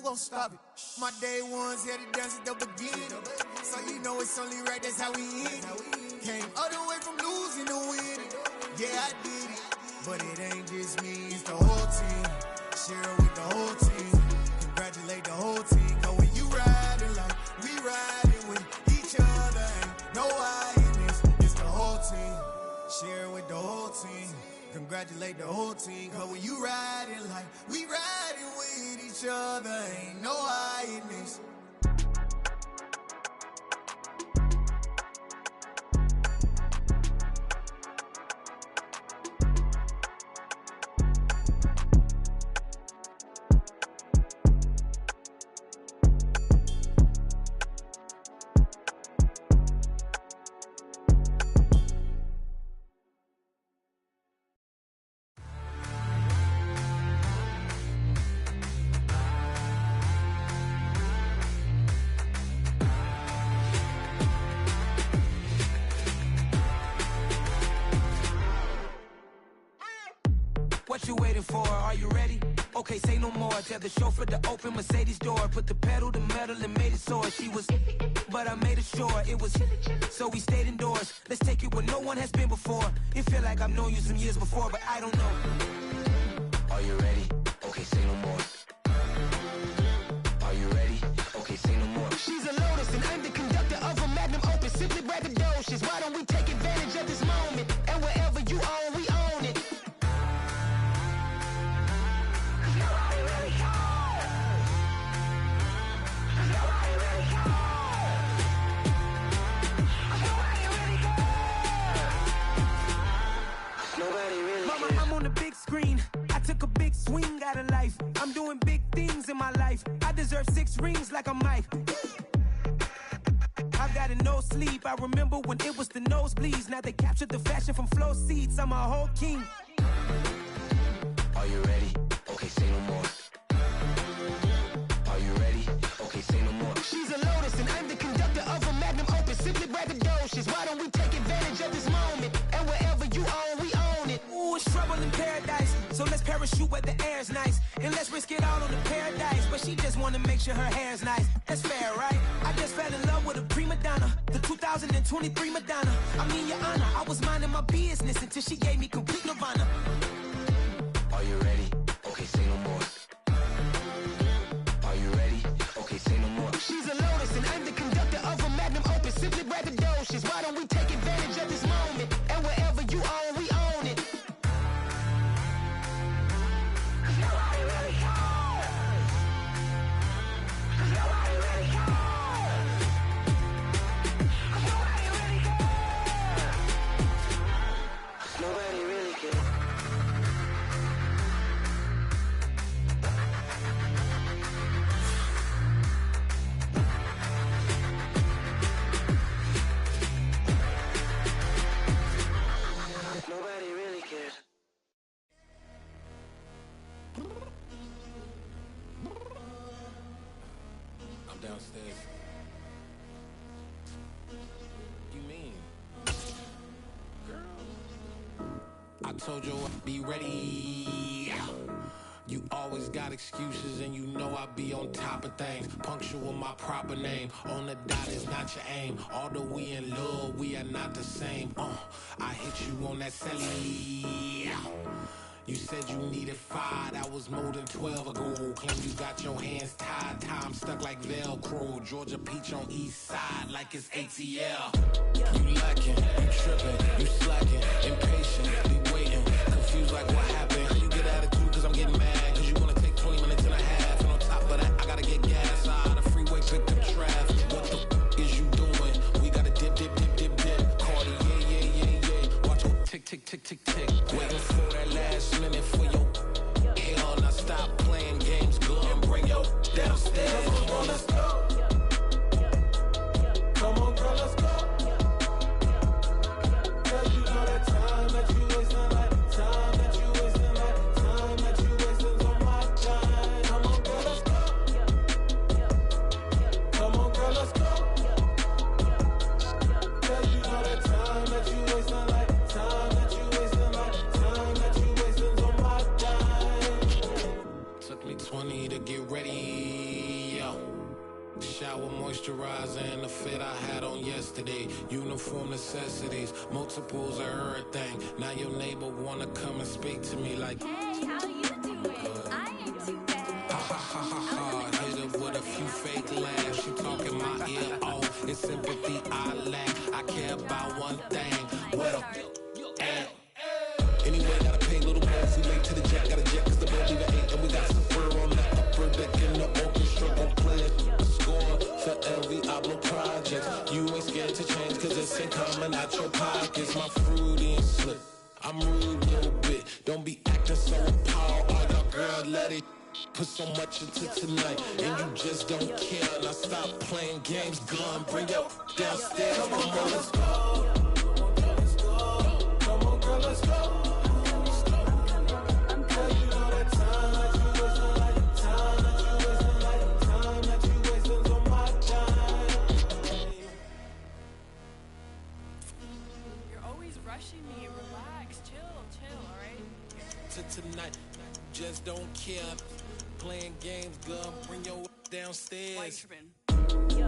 gon' stop it? My day ones had to dance at the beginning, so you know it's only right, that's how we end it. Came all the way from losing to winning. Yeah, I did it, but it ain't just me, it's the whole team. Share it with the whole team. Congratulate the whole team. Cause when you riding like we riding with each other, ain't no I in this, it's the whole team. Share it with the whole team. Congratulate the whole team. Cause when you riding like we riding with each other, ain't no I in this. What you waiting for? Are you ready? Okay, say no more. Tell the chauffeur to open Mercedes door. Put the pedal to metal and made it soar. She was, but I made it sure it was. So we stayed indoors. Let's take it where no one has been before. It feel like I've known you some years before, but I don't know. Are you ready? Okay, say no more. Are you ready? Okay, say no more. She's a Lotus and I'm the conductor of a Magnum Opus. Simply braggadocious. Why don't we take advantage of this moment? And wherever you own, we own it. I'm on the big screen. I took a big swing out of life. I'm doing big things in my life. I deserve 6 rings like a Mike. I've got no sleep. I remember when it was the nosebleeds. Now they captured the fashion from flow seats. I'm a whole king. Are you ready? Okay, say no more. Are you ready? Okay, say no more. She's a Lotus and I'm the conductor of a Magnum Opus. Simply braggadocious. Why don't we take advantage of this moment? And wherever you own, we own it. Ooh, it's trouble in paradise. So let's parachute where the air's nice. And let's risk it all on the paradise. But she just wanna make sure her hair's nice. That's fair, right? I just fell in love with a prima donna. The 2023 Madonna. I mean, your honor, I was minding my business until she gave me complete nirvana. Are you ready? Okay, say no more. Are you ready? Okay, say no more. She's a Lotus and I'm the conductor of a Magnum Opus. Simply braggadocious. Why don't we take advantage of this moment? And wherever you own, we own it. Nobody really cares. Nobody really cares. Nobody really cares. Nobody really cares. Nobody really cares. I'm downstairs. You mean? Girl, I told you I'd be ready. You always got excuses and you know I be on top of things. Punctual my proper name. On the dot is not your aim. Although we in love, we are not the same. I hit you on that celly. You said you needed 5, that was more than 12 ago. Claim you got your hands tied, time stuck like Velcro. Georgia Peach on east side like it's ATL. You lacking, you tripping, you slacking, impatient, be waiting, confused like what happened. You get attitude cause I'm getting mad, cause you wanna take 20 minutes and a half. And on top of that, I gotta get gas out of the freeway, picked up traffic. What the f is you doing? We gotta dip, dip, dip, dip, dip. Cardi, yeah. Watch your tick, tick, tick, tick, tick. Waiting for that last minute for your hell. Now stop playing games, go and bring your downstairs. Come on, girl, let's go. Come on, girl, let's go. Cause you know that time that you wasting, like time that you wasting, like time that you wasting. Shower moisturizer and the fit I had on yesterday. Uniform necessities, multiples of everything. Now your neighbor wanna come and speak to me like, hey, how you doing? I ain't too bad. ha ha ha ha ha. Hit her with a few fake laughs. She talking my ear off. It's sympathy I lack. I care about one thing. Well, anyway, gotta pay a little more. See late to the jet, got a jet cause the boat leave at 8. And we got some fur on the upper deck in the orchestra gon' play it. For every Ablo project, you ain't scared to change cause it's ain't coming out your pockets. My fruity and slip, I'm rude a little bit. Don't be acting so appalled. Oh, your girl, let it put so much into tonight, and you just don't care. Now stop playing games, gun, bring your downstairs. Come on, girl, let's go. Come on, girl, let's go. Tonight, just don't care. Playing games, girl, bring your downstairs. Why you tripping? Yo,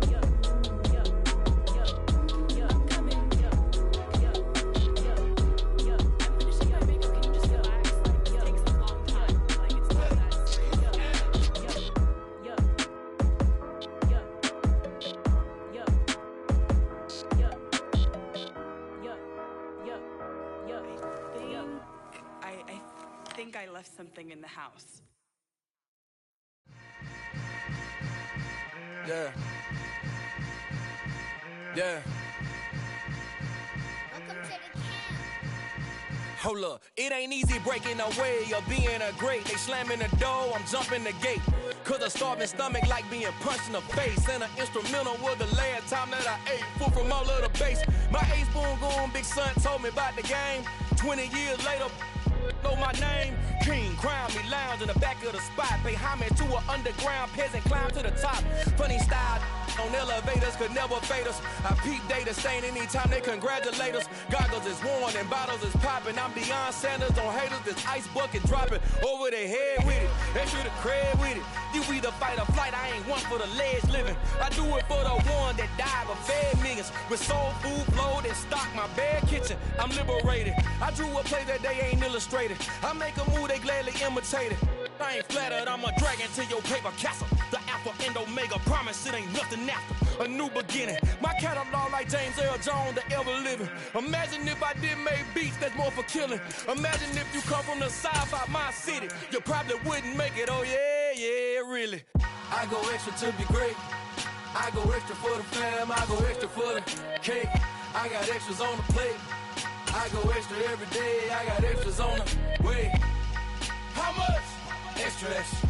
yo, yo, yo, yo, I'm coming. Yo, yo, yo, yo. I'm finishing my makeup. Can you just relax? Like, it takes a long time. Like, it's not that serious. Yo, yo, yo, yo, yo, yo, yo, yo, yo, yo. I think I left something in the house. Yeah. Yeah. Welcome to the camp. Hold up, it ain't easy breaking away or being a great. They slamming the door, I'm jumping the gate. Cause a starving stomach like being punched in the face. And an instrumental was the last time that I ate food from all of the base. My A-spoon going big son told me about the game. 20 years later, know my name. King, crown me, lounge in the back of the spot. Pay homage to an underground peasant, climb to the top. Funny style on elevators could never fade us. I peep data stain anytime they congratulate us. Goggles is worn and bottles is popping. I'm Deion Sanders on haters, this ice bucket dropping over their head with it. Extra the cred with it. You either fight or flight, I ain't one for the ledge living. I do it for the one that died but fed millions. With soul food flowed and stocked my bare kitchen. I'm liberated. I drew a play that they ain't illustrated. I make a move, they gladly imitate it. I ain't flattered, I'm a dragon to your paper castle. The Alpha and Omega, promise it ain't nothing after. A new beginning. My catalog like James Earl Jones, the ever living. Imagine if I did make beats that's more for killing. Imagine if you come from the south out my city. You probably wouldn't make it, oh yeah, yeah, really. I go extra to be great. I go extra for the fam, I go extra for the cake. I got extras on the plate. I go extra every day, I got extras on the way. How much? Extra, extra.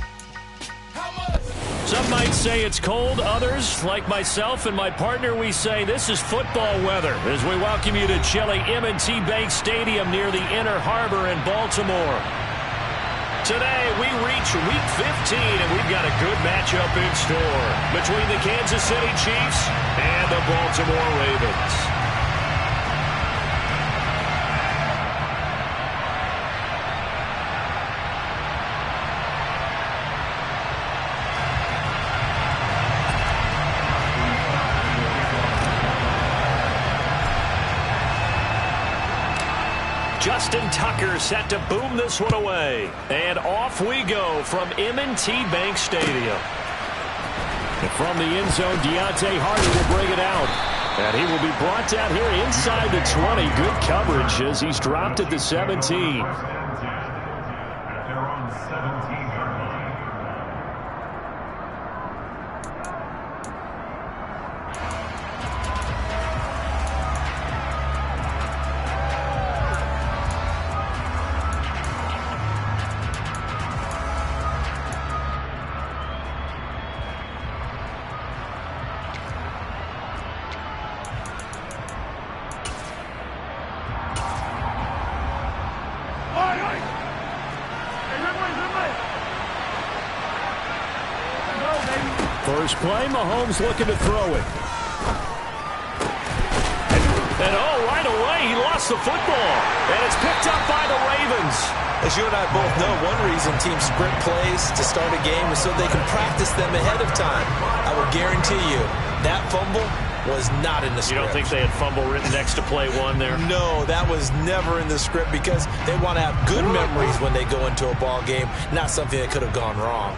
How much? Some might say it's cold. Others, like myself and my partner, we say this is football weather as we welcome you to chilly M&T Bank Stadium near the Inner Harbor in Baltimore. Today, we reach Week 15, and we've got a good matchup in store between the Kansas City Chiefs and the Baltimore Ravens. Justin Tucker set to boom this one away. And off we go from M&T Bank Stadium. And from the end zone, Deontay Hardy will bring it out. And he will be brought down here inside the 20. Good coverage as he's dropped at the 17. First play, Mahomes looking to throw it. And oh, right away, he lost the football. And it's picked up by the Ravens. As you and I both know, one reason teams sprint plays to start a game is so they can practice them ahead of time. I will guarantee you that fumble was not in the script. You don't think they had fumble written next to play one there? No, that was never in the script because they want to have good memories when they go into a ball game, not something that could have gone wrong.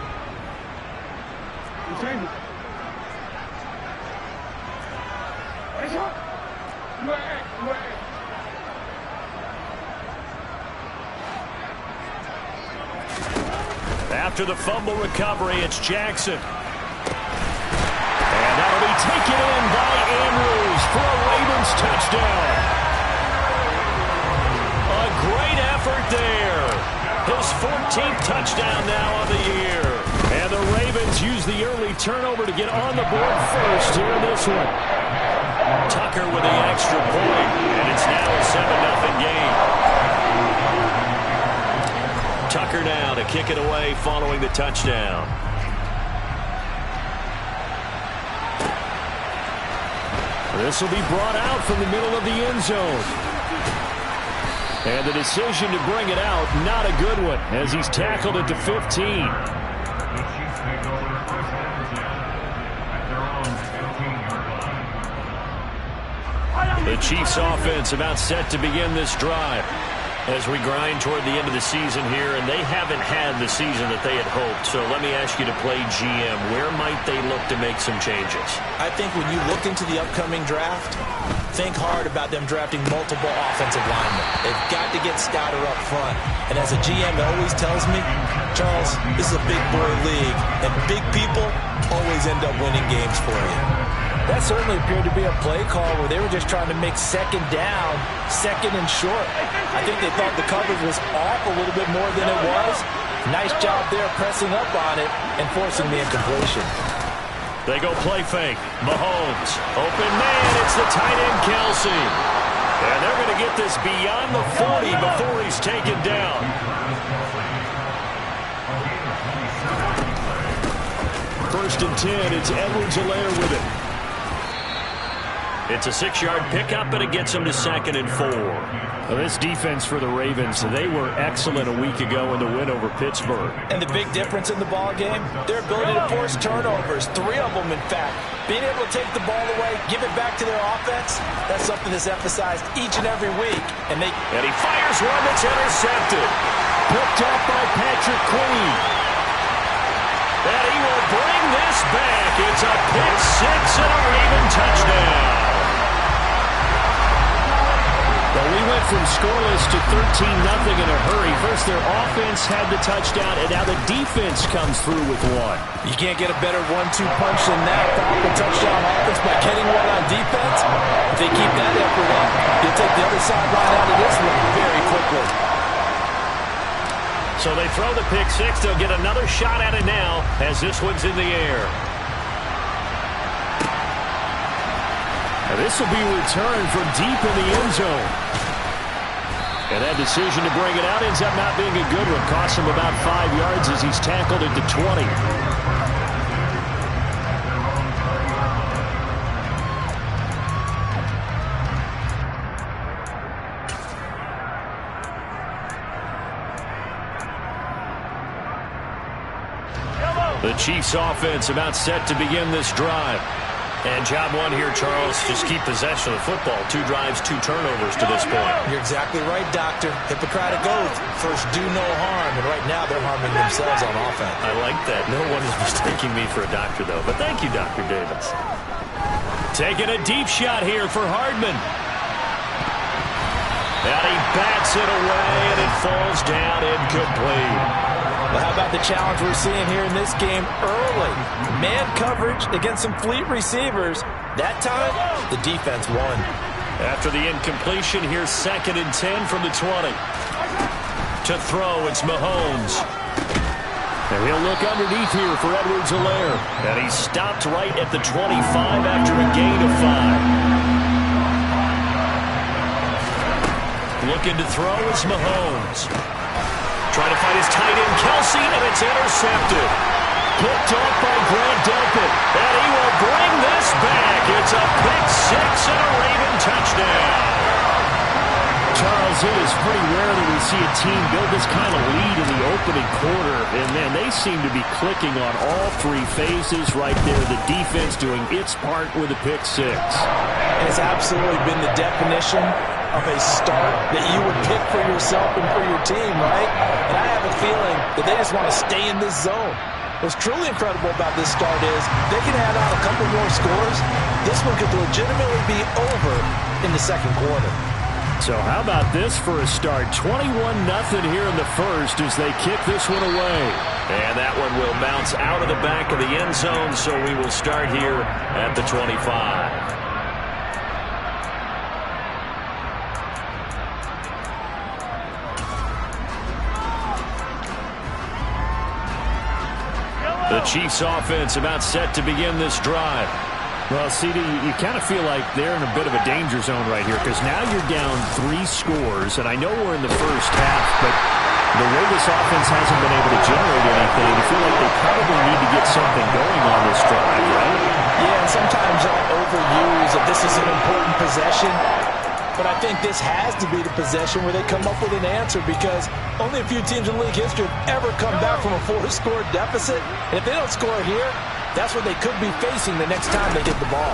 After the fumble recovery, it's Jackson. And that'll be taken in by Andrews for a Ravens touchdown. A great effort there. His 14th touchdown now of the year. And the Ravens use the early turnover to get on the board first here in this one. Tucker with the extra point, and it's now a 7-0 game. Tucker now to kick it away following the touchdown. This will be brought out from the middle of the end zone. And the decision to bring it out, not a good one, as he's tackled at the 15. The Chiefs offense about set to begin this drive as we grind toward the end of the season here, and they haven't had the season that they had hoped. So let me ask you to play GM. Where might they look to make some changes? I think when you look into the upcoming draft, think hard about them drafting multiple offensive linemen. They've got to get scouted up front. And as a GM, it always tells me, Charles, this is a big boy league, and big people always end up winning games for you. That certainly appeared to be a play call where they were just trying to make second down, second and short. I think they thought the coverage was off a little bit more than it was. Nice job there pressing up on it and forcing the incompletion. They go play fake. Mahomes. Open man. It's the tight end, Kelsey. And they're going to get this beyond the 40 before he's taken down. First and 10. It's Edwards-Helaire with it. It's a 6-yard pickup, and it gets them to 2nd and 4. Well, this defense for the Ravens, they were excellent a week ago in the win over Pittsburgh. And the big difference in the ball game, their ability to force turnovers, 3 of them, in fact. Being able to take the ball away, give it back to their offense, that's something that's emphasized each and every week. And he fires one that's intercepted. Picked up by Patrick Queen. And he will bring this back. It's a pick six and a Raven touchdown. Well, we went from scoreless to 13-0 in a hurry. First, their offense had the touchdown, and now the defense comes through with one. You can't get a better 1-2 punch than that. Powerful touchdown offense by getting one on defense. If they keep that effort up, you'll take the other sideline out of this one very quickly. So they throw the pick six. They'll get another shot at it now as this one's in the air. Now this will be returned from deep in the end zone. And that decision to bring it out ends up not being a good one. Costs him about 5 yards as he's tackled at the 20. The Chiefs offense about set to begin this drive. And job one here, Charles, just keep possession of the football. 2 drives, 2 turnovers to this point. You're exactly right, Doctor. Hippocratic oath. First, do no harm. And right now, they're harming themselves on offense. I like that. No one is mistaking me for a doctor, though. But thank you, Dr. Davis. Taking a deep shot here for Hardman. And he bats it away, and it falls down incomplete. Well, how about the challenge we're seeing here in this game early? Man coverage against some fleet receivers. That time, the defense won. After the incompletion, here's 2nd and 10 from the 20. To throw, it's Mahomes. And he'll look underneath here for Edwards-Helaire. And he's stopped right at the 25 after a gain of 5. Looking to throw, it's Mahomes. Trying to find his tight end, Kelsey, and it's intercepted. Picked off by Grant Delpit, and he will bring this back. It's a pick six and a Raven touchdown. Charles, it is pretty rare that we see a team build this kind of lead in the opening quarter. And, man, they seem to be clicking on all three phases right there. The defense doing its part with a pick six. And it's absolutely been the definition of a start that you would pick for yourself and for your team, right? And I have a feeling that they just want to stay in this zone. What's truly incredible about this start is they can add on a couple more scores. This one could legitimately be over in the second quarter. So how about this for a start? 21-0 here in the first as they kick this one away. And that one will bounce out of the back of the end zone, so we will start here at the 25. The Chiefs offense about set to begin this drive. Well, CD, you kind of feel like they're in a bit of a danger zone right here because now you're down 3 scores, and I know we're in the first half, but the way this offense hasn't been able to generate anything, you feel like they probably need to get something going on this drive, right? Yeah, and sometimes I'll overuse that this is an important possession. But I think this has to be the possession where they come up with an answer because only a few teams in league history have ever come back from a 4-score deficit. And if they don't score here, that's what they could be facing the next time they get the ball.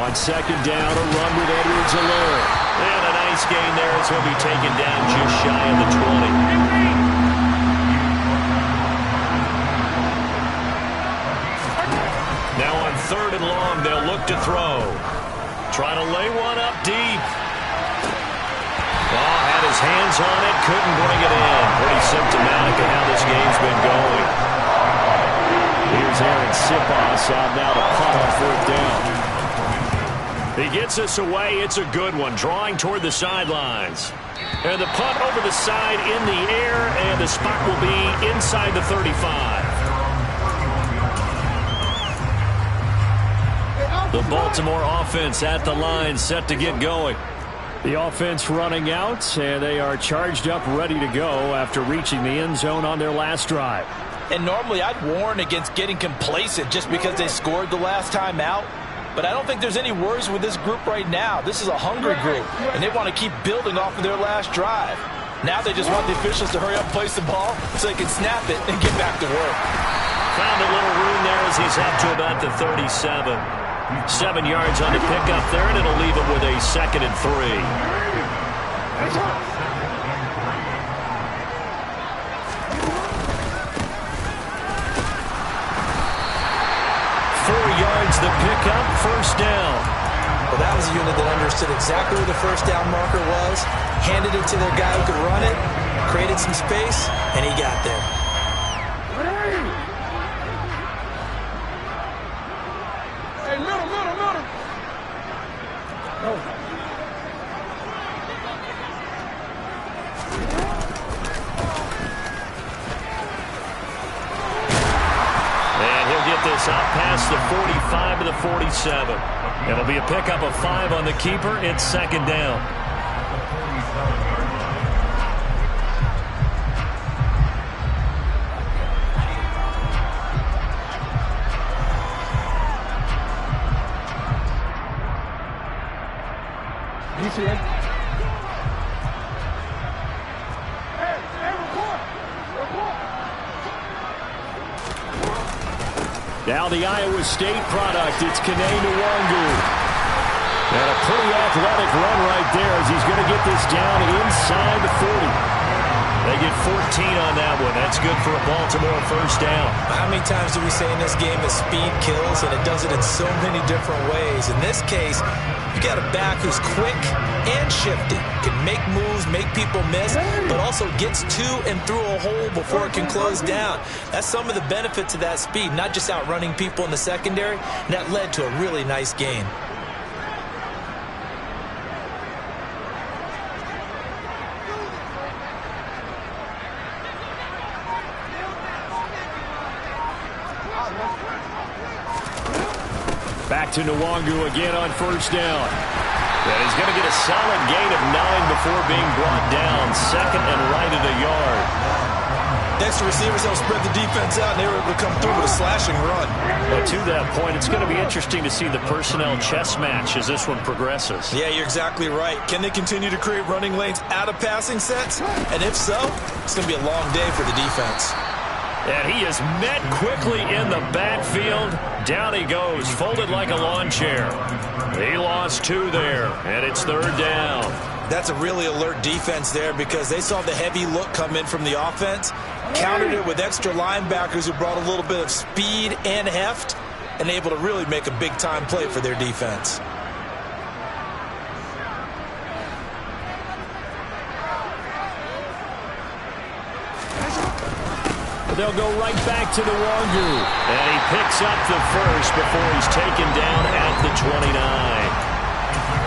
On second down, a run with Edwards-Helaire. And a nice gain there as he'll be taken down just shy of the 20. Now on third and long, they'll look to throw. Trying to lay one up deep. Oh, had his hands on it, couldn't bring it in. Pretty symptomatic of how this game's been going. Here's Aaron Siposs out now to punt on fourth down. He gets us away. It's a good one, drawing toward the sidelines. And the punt over the side in the air, and the spot will be inside the 35. The Baltimore offense at the line, set to get going. The offense running out, and they are charged up, ready to go after reaching the end zone on their last drive. And normally I'd warn against getting complacent just because they scored the last time out. But I don't think there's any worries with this group right now. This is a hungry group, and they want to keep building off of their last drive. Now they just want the officials to hurry up and place the ball so they can snap it and get back to work. Found a little room there as he's up to about the 37. 7 yards on the pickup there, and it'll leave it with a 2nd and 3. 4 yards the pickup, first down. Well, that was a unit that understood exactly where the first down marker was, handed it to their guy who could run it, created some space, and he got there. Up past the 45 to the 47. It'll be a pickup of 5 on the keeper. It's second down. Now the Iowa State product, it's Kene Nwangu. And a pretty athletic run right there as he's going to get this down inside the 40. They get 14 on that one. That's good for a Baltimore first down. How many times do we say in this game that speed kills, and it does it in so many different ways? In this case, you got a back who's quick and shifty, can make moves, make people miss, but also gets to and through a hole before it can close down. That's some of the benefits of that speed, not just outrunning people in the secondary, and that led to a really nice gain. Back to Nwangu again on first down. And he's going to get a solid gain of 9 before being brought down. Second and right at a yard. with extra receivers, they'll spread the defense out, and they were able to come through with a slashing run. But to that point, it's going to be interesting to see the personnel chess match as this one progresses. Yeah, you're exactly right. Can they continue to create running lanes out of passing sets? And if so, it's going to be a long day for the defense. And he is met quickly in the backfield. Down he goes, folded like a lawn chair. He lost 2 there, and it's 3rd down. That's a really alert defense there because they saw the heavy look come in from the offense, countered it with extra linebackers who brought a little bit of speed and heft, and able to really make a big-time play for their defense. They'll go right back to the Wangu. And he picks up the first before he's taken down at the 29.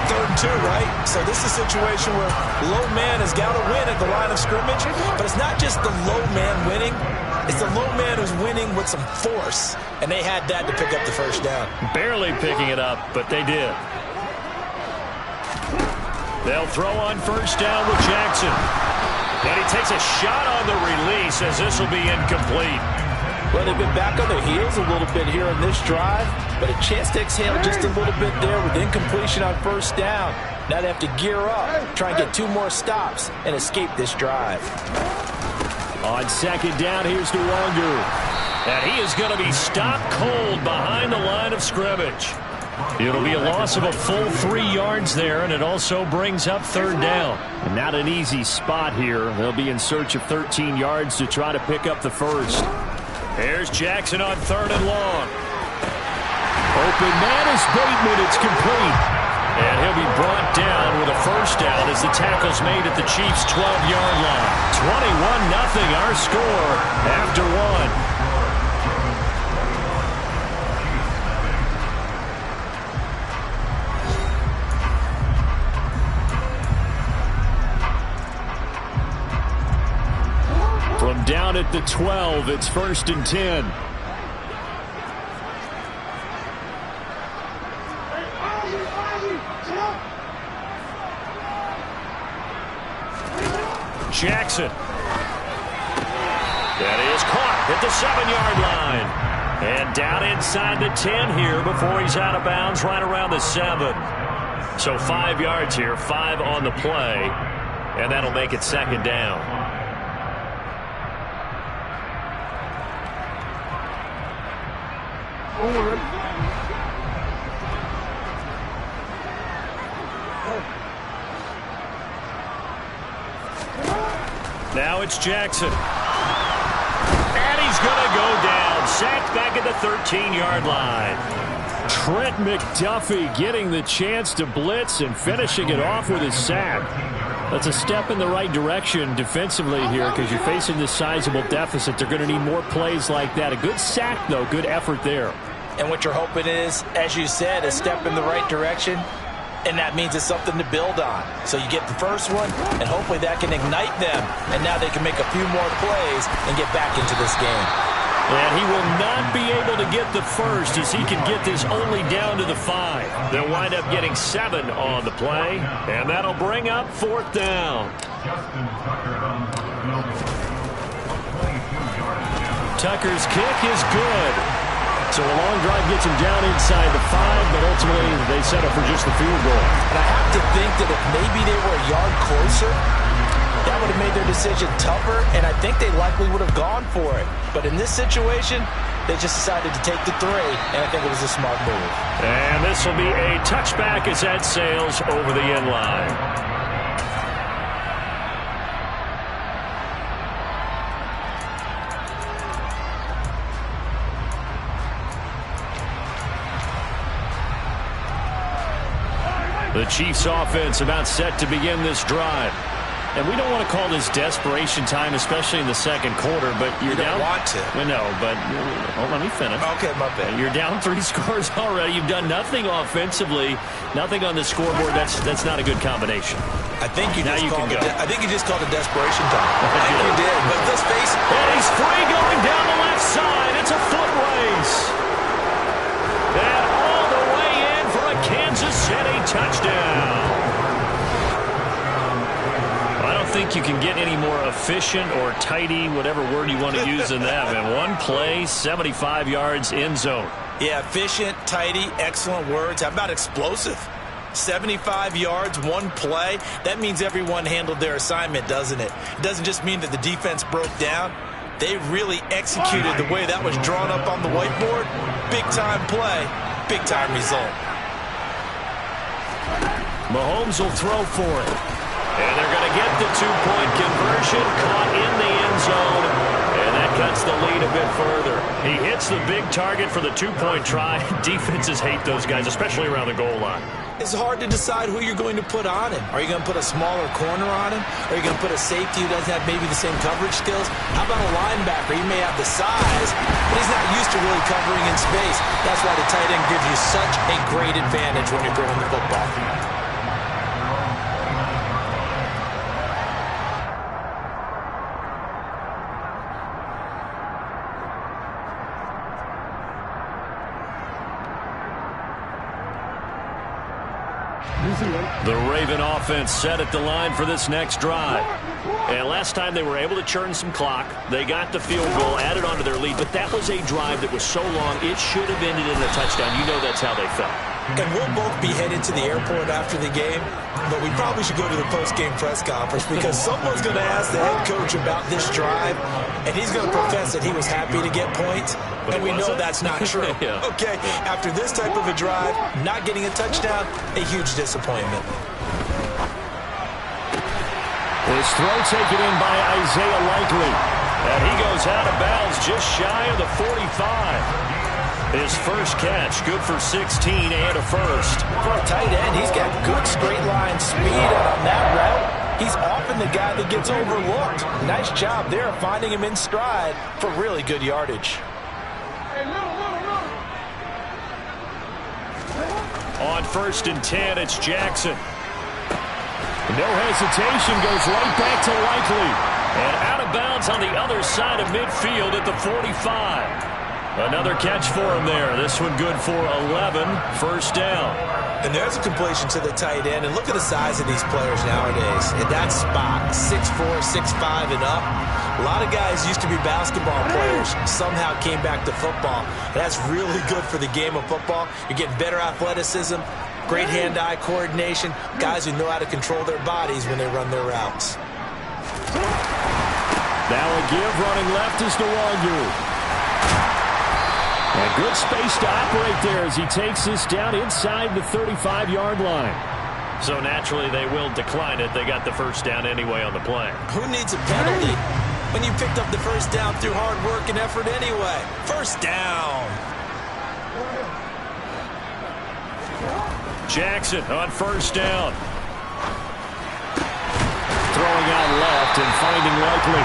3rd and 2, right? So this is a situation where low man has got to win at the line of scrimmage, but it's not just the low man winning. It's the low man who's winning with some force, and they had that to pick up the first down. Barely picking it up, but they did. They'll throw on first down with Jackson. And he takes a shot on the release as this will be incomplete. Well, they've been back on their heels a little bit here in this drive, but a chance to exhale just a little bit there with incompletion on first down. Now they have to gear up, try and get 2 more stops, and escape this drive. On second down, here's the Wangu. And he is going to be stopped cold behind the line of scrimmage. It'll be a loss of a full 3 yards there, and it also brings up 3rd down. And not an easy spot here. They'll be in search of 13 yards to try to pick up the first. Here's Jackson on 3rd and long. Open man is Bateman. It's complete. And he'll be brought down with a first down as the tackle's made at the Chiefs' 12-yard line. 21-0 our score after 1. From down at the 12, it's 1st and 10. Jackson. That is caught at the 7-yard line. And down inside the 10 here before he's out of bounds right around the 7. So 5 yards here, 5 on the play. And that'll make it 2nd down. Now it's Jackson. And he's going to go down. Sacked back at the 13-yard line. Trent McDuffie getting the chance to blitz and finishing it off with his sack. That's a step in the right direction defensively here because you're facing this sizable deficit. They're going to need more plays like that. A good sack, though. Good effort there. And what you're hoping is, as you said, a step in the right direction. And that means it's something to build on. So you get the first one, and hopefully that can ignite them. And now they can make a few more plays and get back into this game. And he will not be able to get the first as he can get this only down to the 5. They'll wind up getting 7 on the play. And that'll bring up 4th down. Tucker's kick is good. So a long drive gets him down inside the 5, but ultimately they settle for just the field goal. And I have to think that if maybe they were a yard closer, that would have made their decision tougher, and I think they likely would have gone for it. But in this situation, they just decided to take the 3, and I think it was a smart move. And this will be a touchback as that sails over the end line. The Chiefs offense about set to begin this drive. And we don't want to call this desperation time, especially in the second quarter, but you're down. You don't want to. Well, no, but let me finish. Okay, my bad. You're down 3 scores already. You've done nothing offensively, nothing on the scoreboard. That's not a good combination. I think you just called it desperation time. I think you did. But let's face it. And he's free going down the left side. It's a foot race. And all the way in for a Kansas City touchdown. I don't think think you can get any more efficient or tidy, whatever word you want to use in that, man. One play, 75 yards, end zone. Yeah, efficient, tidy, excellent words. How about explosive? 75 yards, one play. That means everyone handled their assignment, doesn't it? It doesn't just mean that the defense broke down. They really executed the way that was drawn up on the whiteboard. Big-time play, big-time result. Mahomes will throw for it. And they're going to get the two-point conversion, caught in the end zone, and that cuts the lead a bit further. He hits the big target for the two-point try. Defenses hate those guys, especially around the goal line. It's hard to decide who you're going to put on him. Are you going to put a smaller corner on him? Are you going to put a safety who doesn't have maybe the same coverage skills? How about a linebacker? He may have the size, but he's not used to really covering in space. That's why the tight end gives you such a great advantage when you're throwing the football. The Raven offense set at the line for this next drive. And last time they were able to churn some clock. They got the field goal, added on to their lead, but that was a drive that was so long it should have ended in a touchdown. You know that's how they felt. And we'll both be headed to the airport after the game, but we probably should go to the post-game press conference because someone's going to ask the head coach about this drive, and he's going to profess that he was happy to get points, and we know that's not true. Yeah. Okay, after this type of a drive, not getting a touchdown, a huge disappointment. This throw taken in by Isaiah Likely, and he goes out of bounds just shy of the 45. His first catch, good for 16 and a first. For a tight end, he's got good straight line speed, and on that route, he's often the guy that gets overlooked. Nice job there finding him in stride for really good yardage. On 1st and 10, it's Jackson. No hesitation, goes right back to Likely. And out of bounds on the other side of midfield at the 45. Another catch for him there. This one good for 11. First down. And there's a completion to the tight end. And look at the size of these players nowadays. In that spot, 6'4", 6'5", and up. A lot of guys used to be basketball players. Somehow came back to football. And that's really good for the game of football. You're getting better athleticism, great hand-eye coordination, guys who know how to control their bodies when they run their routes. Now a give running left is Nwangu. And good space to operate there as he takes this down inside the 35-yard line. So naturally they will decline it. They got the first down anyway on the play. Who needs a penalty when you picked up the first down through hard work and effort anyway? First down. Jackson on first down. Throwing out left and finding Likely.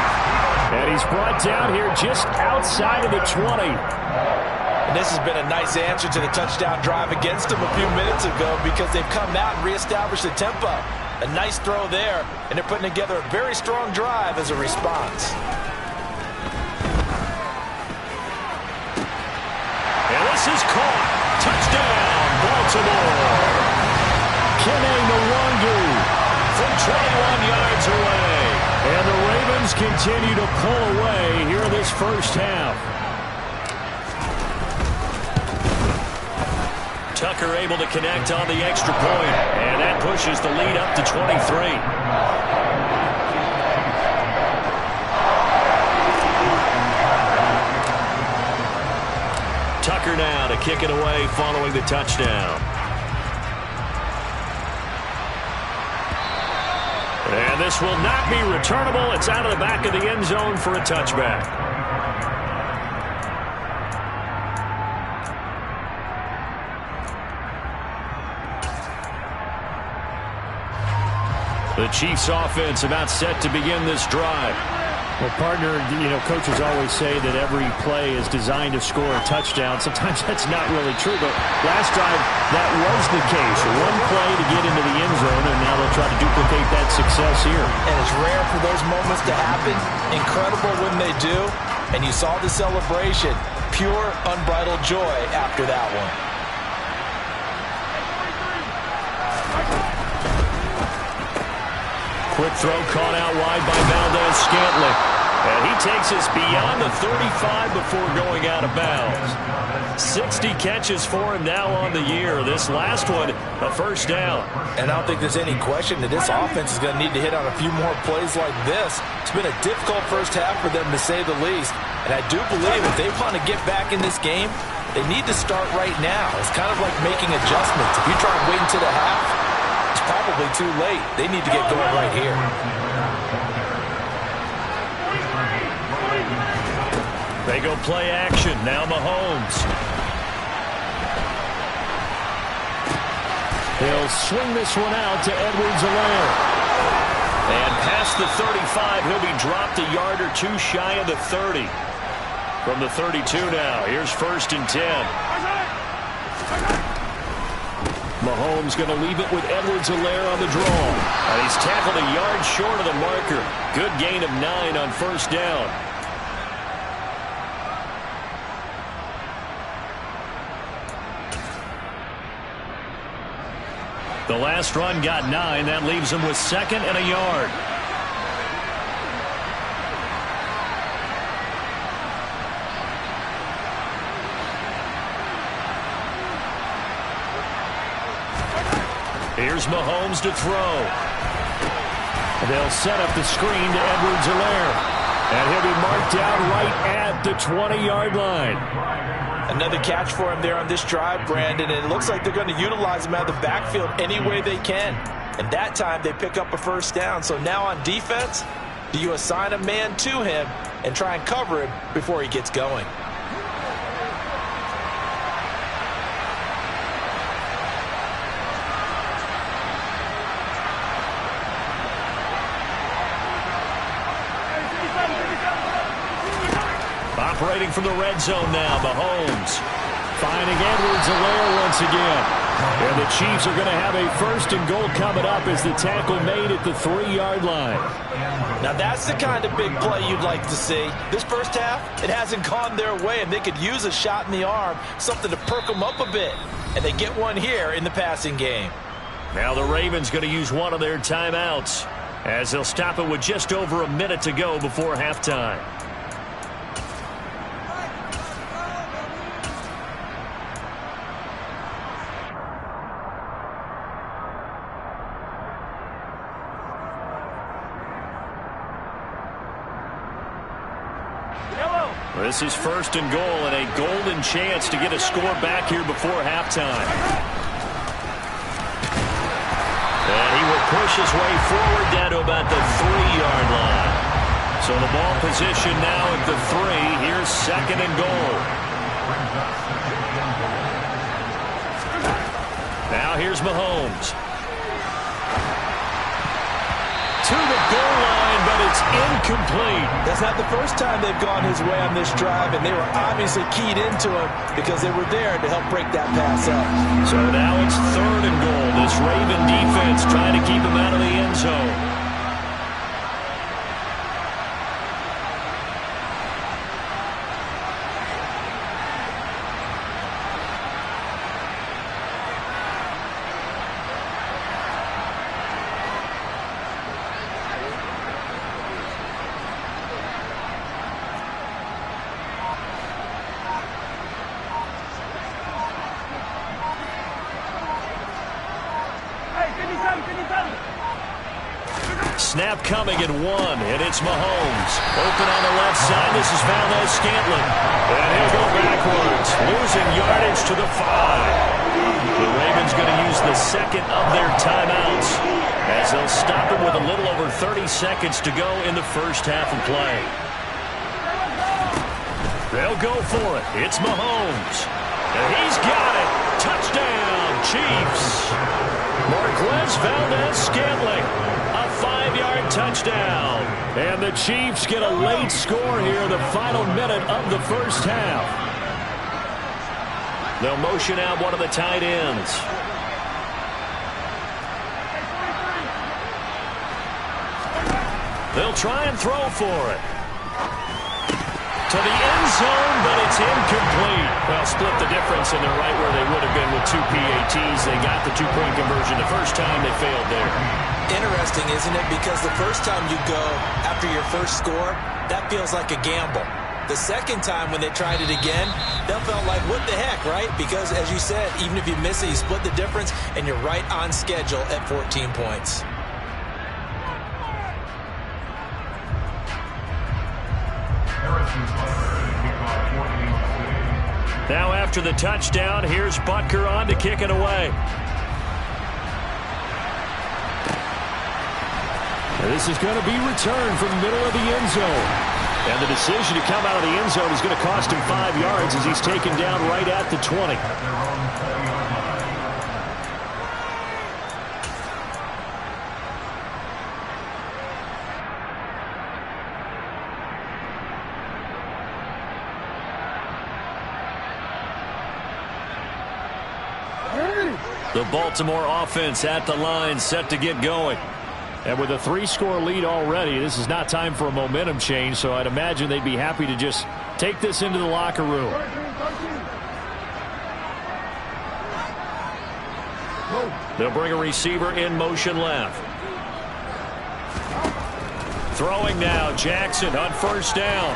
And he's brought down here just outside of the 20. And this has been a nice answer to the touchdown drive against them a few minutes ago because they've come out and reestablished the tempo. A nice throw there, and they're putting together a very strong drive as a response. And this is caught. Touchdown, Baltimore. Kene Nwangu from 21 yards away. And the Ravens continue to pull away here in this first half. Tucker able to connect on the extra point, and that pushes the lead up to 23. Tucker now to kick it away following the touchdown. And this will not be returnable. It's out of the back of the end zone for a touchback. The Chiefs offense about set to begin this drive. Well, partner, coaches always say that every play is designed to score a touchdown. Sometimes that's not really true, but last drive, that was the case. One play to get into the end zone, and now they'll try to duplicate that success here. And it's rare for those moments to happen. Incredible when they do. And you saw the celebration. Pure, unbridled joy after that one. Quick throw caught out wide by Valdez-Scantling. And he takes us beyond the 35 before going out of bounds. 60 catches for him now on the year. This last one, a first down. And I don't think there's any question that this offense is going to need to hit on a few more plays like this. It's been a difficult first half for them, to say the least. And I do believe if they want to get back in this game, they need to start right now. It's kind of like making adjustments. If you try and wait until the half, it's probably too late. They need to get going right here. They go play action. Now Mahomes. He'll swing this one out to Edwards-Helaire. And past the 35, he'll be dropped a yard or two shy of the 30. From the 32 now, here's 1st and 10. Mahomes going to leave it with Edwards-Helaire on the draw. And he's tackled a yard short of the marker. Good gain of 9 on 1st down. The last run got 9. That leaves him with 2nd and a yard. Here's Mahomes to throw. They'll set up the screen to Edwards-Helaire. And he'll be marked down right at the 20-yard line. Another catch for him there on this drive, Brandon, and it looks like they're going to utilize him out of the backfield any way they can. And that time they pick up a first down. So now on defense, do you assign a man to him and try and cover him before he gets going? Operating from the red zone now, Mahomes. Finding Edwards-Helaire once again. And the Chiefs are going to have a 1st and goal coming up as the tackle made at the 3-yard line. Now that's the kind of big play you'd like to see. This first half, it hasn't gone their way, and they could use a shot in the arm, something to perk them up a bit. And they get one here in the passing game. Now the Ravens going to use one of their timeouts as they'll stop it with just over a minute to go before halftime. This is 1st and goal and a golden chance to get a score back here before halftime. And he will push his way forward down to about the 3-yard line. So the ball position now at the 3. Here's 2nd and goal. Now here's Mahomes. To the goal line, but it's incomplete. That's not the first time they've gone his way on this drive, and they were obviously keyed into him because they were there to help break that pass up. So now it's 3rd and goal. This Raven defense trying to keep him out of the end zone. Snap coming at 1, and it's Mahomes. Open on the left side. This is Valdez-Scantling. And he'll go backwards, losing yardage to the 5. The Ravens going to use the 2nd of their timeouts as they'll stop him with a little over 30 seconds to go in the first half of play. They'll go for it. It's Mahomes. And he's got it. Touchdown, Chiefs. Marquez Valdez-Scantling. 5-yard touchdown. And the Chiefs get a late score here in the final minute of the first half. They'll motion out one of the tight ends. They'll try and throw for it. To the end zone, but it's incomplete. Well, split the difference, and they're right where they would have been with 2 PATs. They got the 2-point conversion the first time. They failed there. interesting, isn't it? Because the first time you go after your first score, that feels like a gamble. The second time when they tried it again, that felt like, what the heck, right? Because, as you said, even if you miss it, you split the difference, and you're right on schedule at 14 points. Now after the touchdown, here's Butker on to kick it away. And this is going to be returned from the middle of the end zone. And the decision to come out of the end zone is going to cost him 5 yards as he's taken down right at the 20. The Baltimore offense at the line, set to get going. And with a 3-score lead already, this is not time for a momentum change, so I'd imagine they'd be happy to just take this into the locker room. They'll bring a receiver in motion left. Throwing now, Jackson on first down.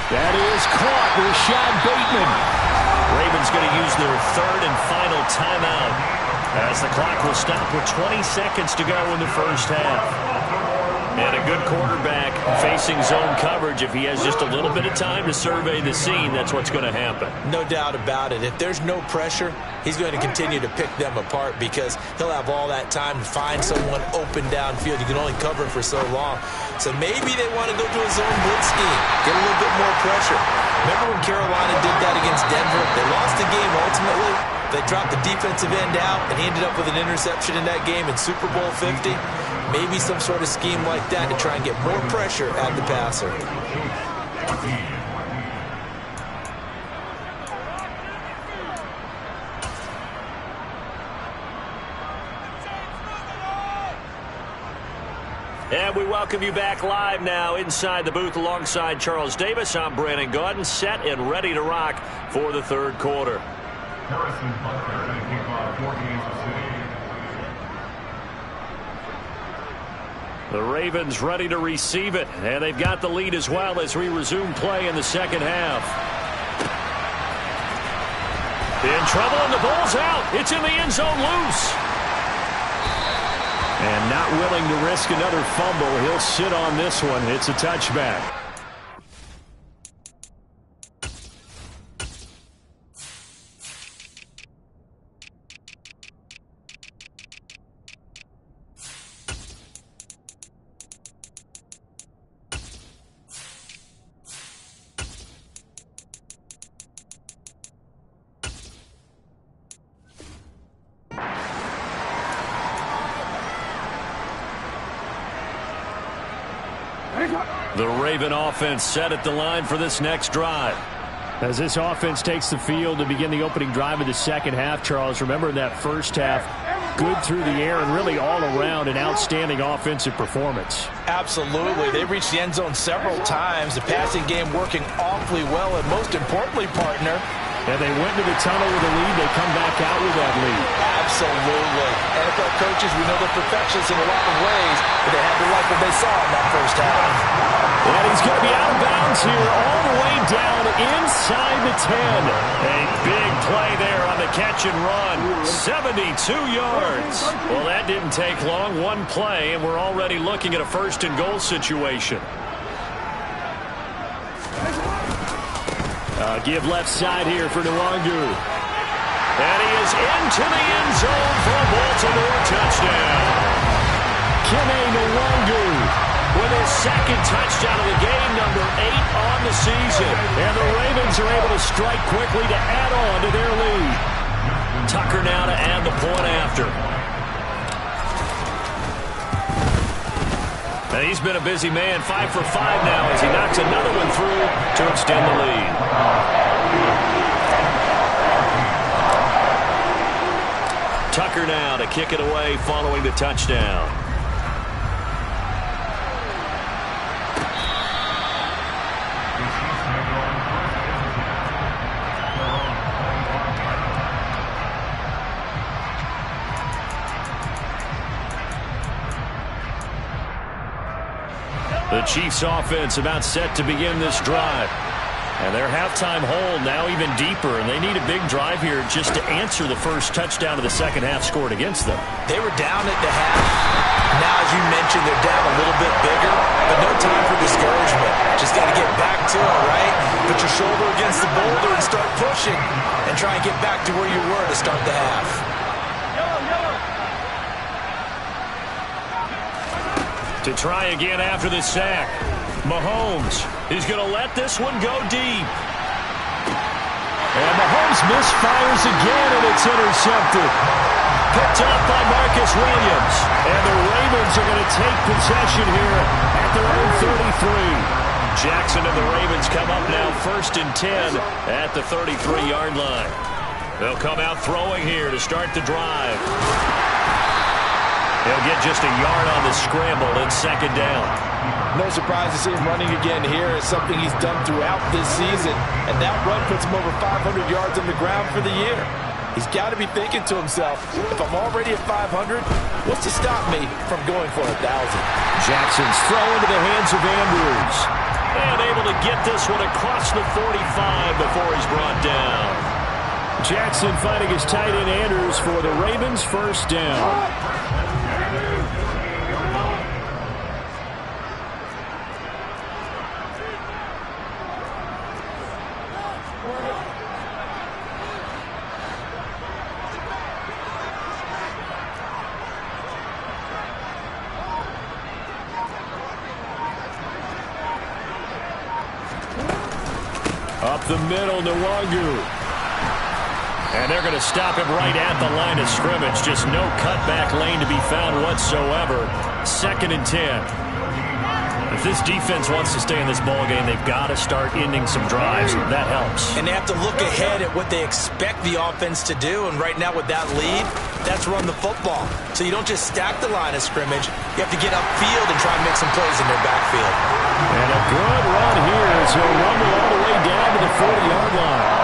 That is caught, Rashad Bateman. Ravens going to use their third and final timeout as the clock will stop with 20 seconds to go in the first half. And a good quarterback facing zone coverage, if he has just a little bit of time to survey the scene, that's what's going to happen. No doubt about it. If there's no pressure, he's going to continue to pick them apart because he'll have all that time to find someone open downfield. You can only cover for so long. So maybe they want to go to a zone blitz scheme, get a little bit more pressure. Remember when Carolina did that against Denver? They lost the game ultimately. They dropped the defensive end out, and he ended up with an interception in that game in Super Bowl 50. Maybe some sort of scheme like that to try and get more pressure at the passer. And we welcome you back live now inside the booth alongside Charles Davis. I'm Brandon Gaudin, set and ready to rock for the third quarter. The Ravens ready to receive it, and they've got the lead as well as we resume play in the second half. In trouble, and the ball's out. It's in the end zone loose. And not willing to risk another fumble. He'll sit on this one. It's a touchback. The Raven offense set at the line for this next drive. As this offense takes the field to begin the opening drive of the second half, Charles, remember in that first half, good through the air and really all around an outstanding offensive performance. Absolutely. They reached the end zone several times. The passing game working awfully well, and most importantly, partner, and they went to the tunnel with a lead. They come back out with that lead. Absolutely. NFL coaches, we know they're perfectionists in a lot of ways, but they had to like what they saw in that first half. And he's going to be out of bounds here all the way down inside the 10. A big play there on the catch and run. 72 yards. Well, that didn't take long. One play, and we're already looking at a first and goal situation. Give left side here for Nwangu. And he is into the end zone for a Baltimore touchdown. Kene Nwangu with his second touchdown of the game, number 8 on the season. And the Ravens are able to strike quickly to add on to their lead. Tucker now to add the point after. And he's been a busy man, 5 for 5 now as he knocks another one through to extend the lead. Tucker now to kick it away following the touchdown. The Chiefs offense about set to begin this drive. And their halftime hold now even deeper, and they need a big drive here just to answer the first touchdown of the second half scored against them. They were down at the half. Now, as you mentioned, they're down a little bit bigger, but no time for discouragement. Just got to get back to it, right? Put your shoulder against the boulder and start pushing, and try and get back to where you were to start the half. To try again after the sack. Mahomes is going to let this one go deep. And Mahomes misfires again, and it's intercepted. Picked up by Marcus Williams. And the Ravens are going to take possession here at their own 33. Jackson and the Ravens come up now 1st and 10 at the 33-yard line. They'll come out throwing here to start the drive. He'll get just a yard on the scramble and 2nd down. No surprise to see him running again here. It's something he's done throughout this season. And that run puts him over 500 yards on the ground for the year. He's got to be thinking to himself, if I'm already at 500, what's to stop me from going for 1,000? Jackson's throw into the hands of Andrews. And able to get this one across the 45 before he's brought down. Jackson finding his tight end Andrews for the Ravens' 1st down. Up the middle, Nwangu. And they're going to stop him right at the line of scrimmage. Just no cutback lane to be found whatsoever. 2nd and 10. If this defense wants to stay in this ballgame, they've got to start ending some drives. That helps. And they have to look ahead at what they expect the offense to do. And right now with that lead, that's run the football. So you don't just stack the line of scrimmage. You have to get upfield and try and make some plays in their backfield. And a good run here as he'll rumble all the way down to the 40-yard line.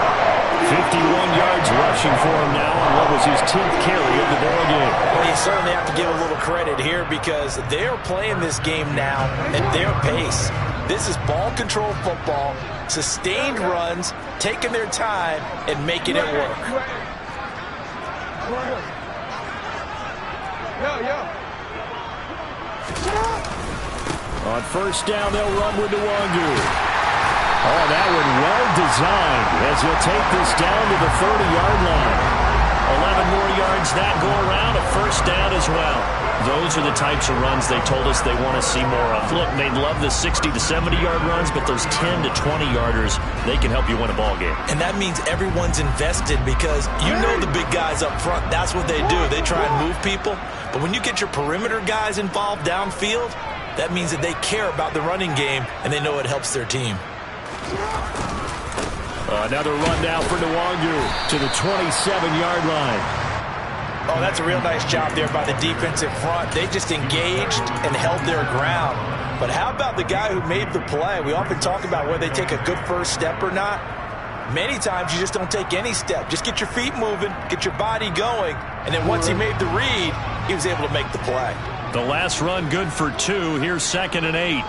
51 yards rushing for him now on what was his 10th carry of the ball game. Well, you certainly have to give a little credit here because they're playing this game now at their pace. This is ball control football, sustained runs, taking their time, and making it work. On 1st down, they'll run with Nwangu. Oh, that one well designed as he'll take this down to the 30-yard line. 11 more yards that go around, a 1st down as well. Those are the types of runs they told us they want to see more of. Look, they'd love the 60 to 70-yard runs, but those 10 to 20-yarders, they can help you win a ball game. And that means everyone's invested because you know the big guys up front, that's what they do. They try and move people. But when you get your perimeter guys involved downfield, that means that they care about the running game and they know it helps their team. Another run now for Nwangu to the 27-yard line. Oh, that's a real nice job there by the defensive front. They just engaged and held their ground. But how about the guy who made the play? We often talk about whether they take a good first step or not. Many times you just don't take any step. Just get your feet moving, get your body going, and then once he made the read, he was able to make the play. The last run good for 2. Here's 2nd and 8.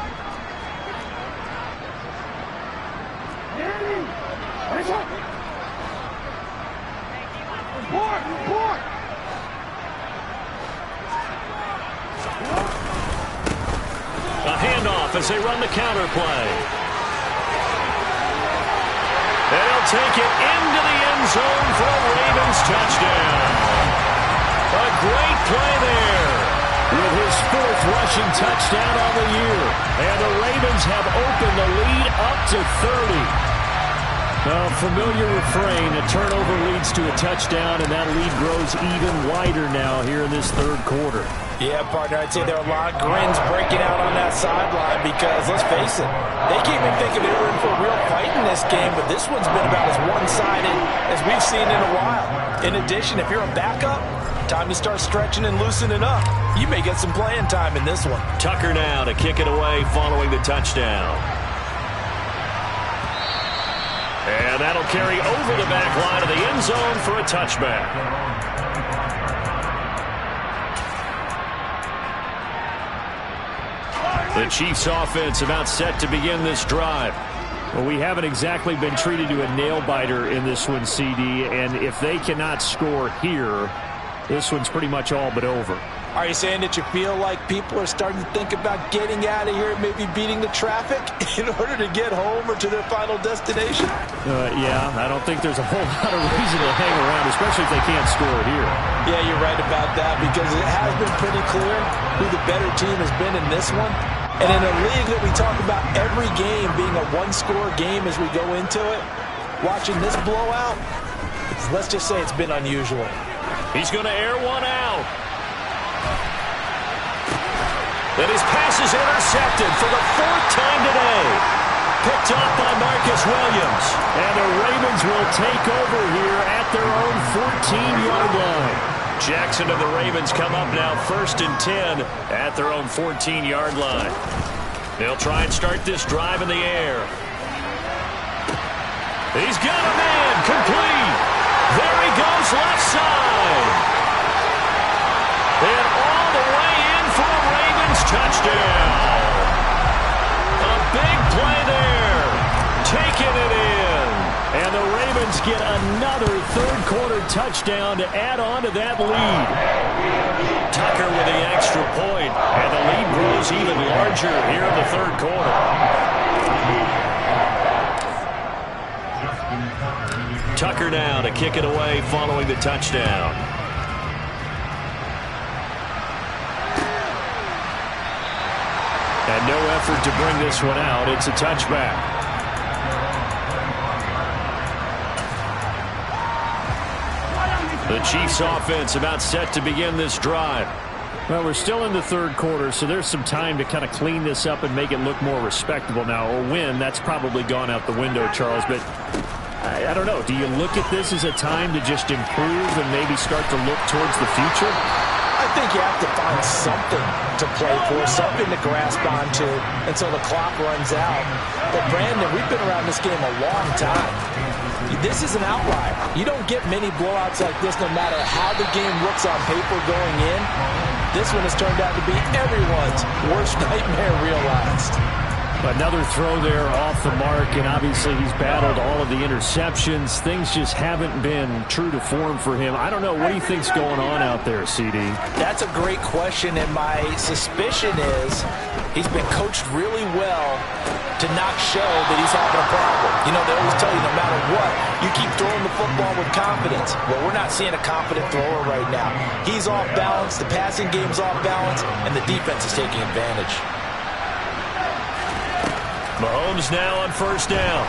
A handoff as they run the counter play. And he'll take it into the end zone for a Ravens touchdown. A great play there with his 4th rushing touchdown on the year. And the Ravens have opened the lead up to 30. A familiar refrain, a turnover leads to a touchdown, and that lead grows even wider now here in this 3rd quarter. Yeah, partner, I'd say there are a lot of grins breaking out on that sideline because, let's face it, they came in thinking they were in for a real fight in this game, but this one's been about as one-sided as we've seen in a while. In addition, if you're a backup, time to start stretching and loosening up. You may get some playing time in this one. Tucker now to kick it away following the touchdown. And that'll carry over the back line of the end zone for a touchback. The Chiefs offense about set to begin this drive. Well, we haven't exactly been treated to a nail-biter in this one, CD, and if they cannot score here, this one's pretty much all but over. Are you saying that you feel like people are starting to think about getting out of here, maybe beating the traffic in order to get home or to their final destination? Yeah, I don't think there's a whole lot of reason to hang around, especially if they can't score here. Yeah, you're right about that, because it has been pretty clear who the better team has been in this one. And in a league that we talk about every game being a one-score game as we go into it, watching this blowout, let's just say it's been unusual. He's going to air one out. And his pass is intercepted for the 4th time today. Picked off by Marcus Williams. And the Ravens will take over here at their own 14-yard line. Jackson and the Ravens come up now 1st and 10 at their own 14-yard line. They'll try and start this drive in the air. He's got a man complete. There he goes, left side. And all the way in for a Ravens touchdown. A big play there. Taking it in. And the Ravens get another third-quarter touchdown to add on to that lead. Tucker with the extra point, and the lead grows even larger here in the third quarter. Tucker now to kick it away following the touchdown. And no effort to bring this one out. It's a touchback. The Chiefs offense about set to begin this drive. Well, we're still in the third quarter, so there's some time to kind of clean this up and make it look more respectable now. A win, that's probably gone out the window, Charles, but I don't know. Do you look at this as a time to just improve and maybe start to look towards the future? I think you have to find something to play for, something to grasp onto until the clock runs out. But, Brandon, we've been around this game a long time. This is an outlier. You don't get many blowouts like this no matter how the game looks on paper going in. This one has turned out to be everyone's worst nightmare realized. Another throw there off the mark, and obviously he's battled all of the interceptions. Things just haven't been true to form for him. I don't know. What do you think's going on out there, CD? That's a great question, and my suspicion is he's been coached really well to not show that he's having a problem. You know, they always tell you no matter what, you keep throwing the football with confidence. Well, we're not seeing a confident thrower right now. He's off balance, the passing game's off balance, and the defense is taking advantage. Mahomes now on first down.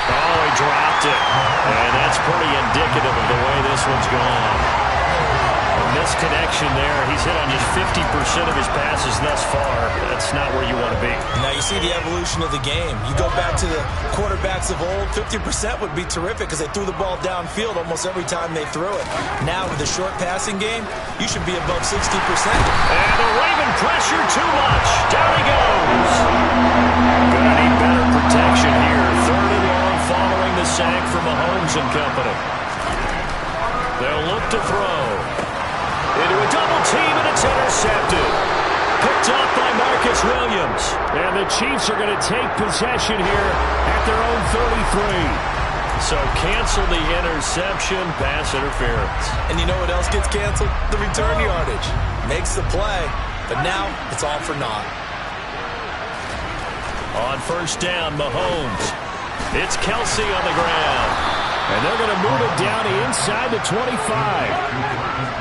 Oh, he dropped it. And that's pretty indicative of the way this one's gone. A misconnection there. He's hit on just 50% of his passes thus far. That's not where you want to be. Now you see the evolution of the game. You go back to the quarterbacks of old, 50% would be terrific because they threw the ball downfield almost every time they threw it. Now with the short passing game, you should be above 60%. And the Raven pressure too much. Down he goes. Gonna need better protection here. 3rd and long following the sack from Mahomes and company. They'll look to throw. Into a double team, and it's intercepted. Picked off by Marcus Williams. And the Chiefs are going to take possession here at their own 33. So cancel the interception, pass interference. And you know what else gets canceled? The return yardage. Makes the play, but now it's all for naught. On first down, Mahomes. It's Kelsey on the ground. And they're going to move it down inside the 25.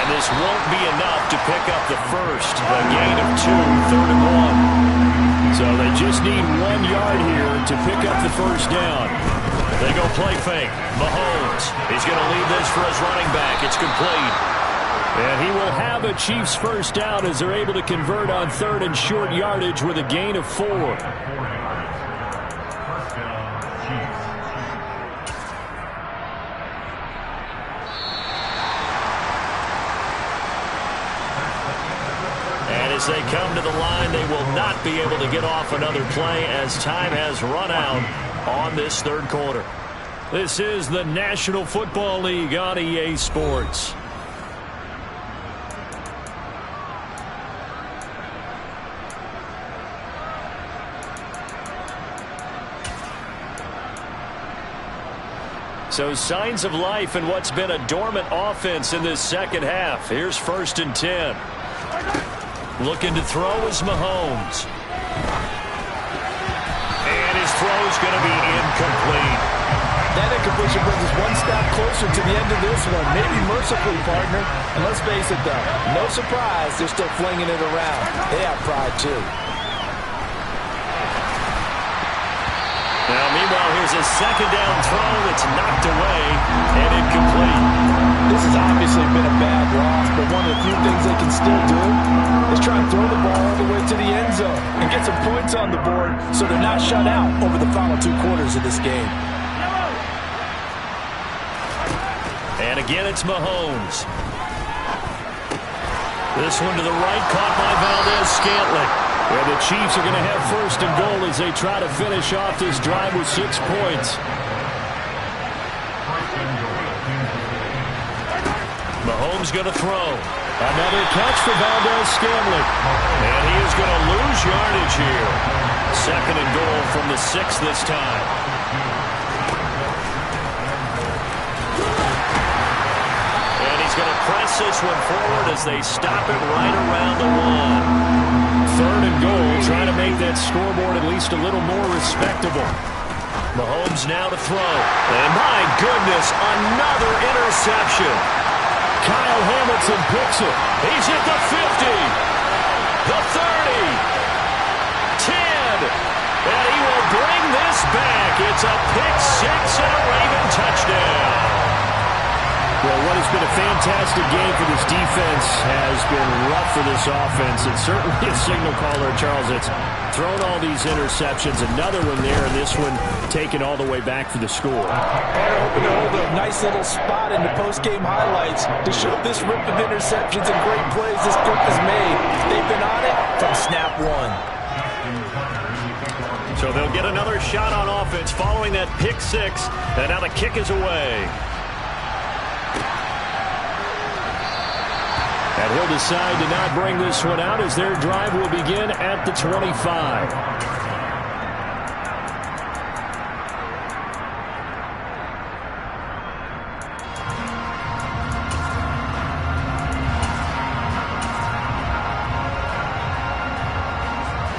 This won't be enough to pick up the first. A gain of 2, 3rd and 1. So they just need 1 yard here to pick up the first down. They go play fake. Mahomes. He's going to leave this for his running back. It's complete. And he will have a Chiefs first down as they're able to convert on 3rd and short yardage with a gain of 4. As they come to the line, they will not be able to get off another play as time has run out on this third quarter. This is the National Football League on EA Sports. So signs of life in what's been a dormant offense in this second half. Here's 1st and 10. Looking to throw is Mahomes. And his throw's going to be incomplete. That incompletion brings us one step closer to the end of this one. Maybe mercifully, partner. And let's face it, though, no surprise, they're still flinging it around. They have pride, too. Now, meanwhile, here's a 2nd down throw that's knocked away and incomplete. This has obviously been a bad loss, but one of the few things they can still do is try and throw the ball all the way to the end zone and get some points on the board so they're not shut out over the final 2 quarters of this game. And again, it's Mahomes. This one to the right, caught by Valdez-Scantling. And the Chiefs are going to have 1st and goal as they try to finish off this drive with 6 points. Mahomes going to throw. Another catch for Valdez-Scantling. And he is going to lose yardage here. 2nd and goal from the 6 this time. And he's going to press this one forward as they stop it right around the 1. 3rd and goal, trying to make that scoreboard at least a little more respectable. Mahomes now to throw. And my goodness, another interception. Kyle Hamilton picks it. He's at the 50, the 30, 10, and he will bring this back. It's a pick 6 and a Raven touchdown. Well, what has been a fantastic game for this defense has been rough for this offense. It's certainly a signal caller, Charles. It's thrown all these interceptions. Another one there, and this one taken all the way back for the score. They're hoping to hold a nice little spot in the post-game highlights to show this rip of interceptions and great plays this group has made. They've been on it from snap 1. So they'll get another shot on offense following that pick 6, and now the kick is away. And he'll decide to not bring this one out as their drive will begin at the 25.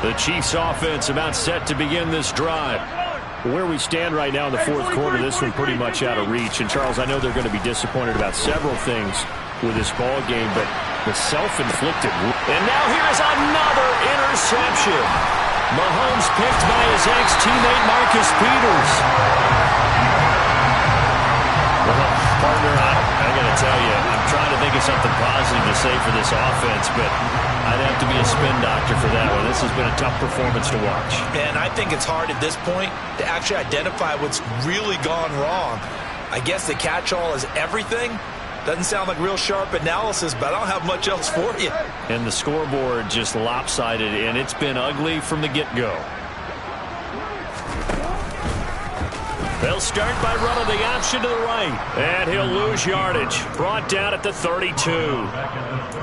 The Chiefs offense about set to begin this drive. Where we stand right now in the 4th quarter, this one pretty much out of reach. And, Charles, I know they're going to be disappointed about several things with this ball game, but the self-inflicted. And now here's another interception. Mahomes picked by his ex-teammate Marcus Peters. Well, partner, I got to tell you, I'm trying to think of something positive to say for this offense, but I'd have to be a spin doctor for that one. This has been a tough performance to watch. And I think it's hard at this point to actually identify what's really gone wrong. I guess the catch-all is everything. Doesn't sound like real sharp analysis, but I don't have much else for you. And the scoreboard just lopsided, and it's been ugly from the get-go. They'll start by running the option to the right. And he'll lose yardage. Brought down at the 32.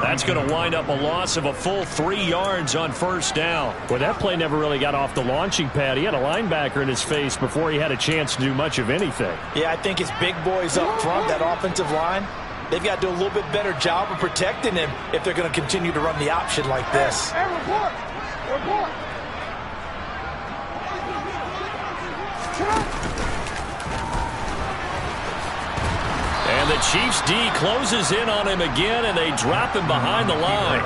That's going to wind up a loss of a full 3 yards on 1st down. Well, that play never really got off the launching pad. He had a linebacker in his face before he had a chance to do much of anything. Yeah, I think his big boys up front, that offensive line, they've got to do a little bit better job of protecting him if they're going to continue to run the option like this. Hey, report! Report! And the Chiefs D closes in on him again, and they drop him behind the line.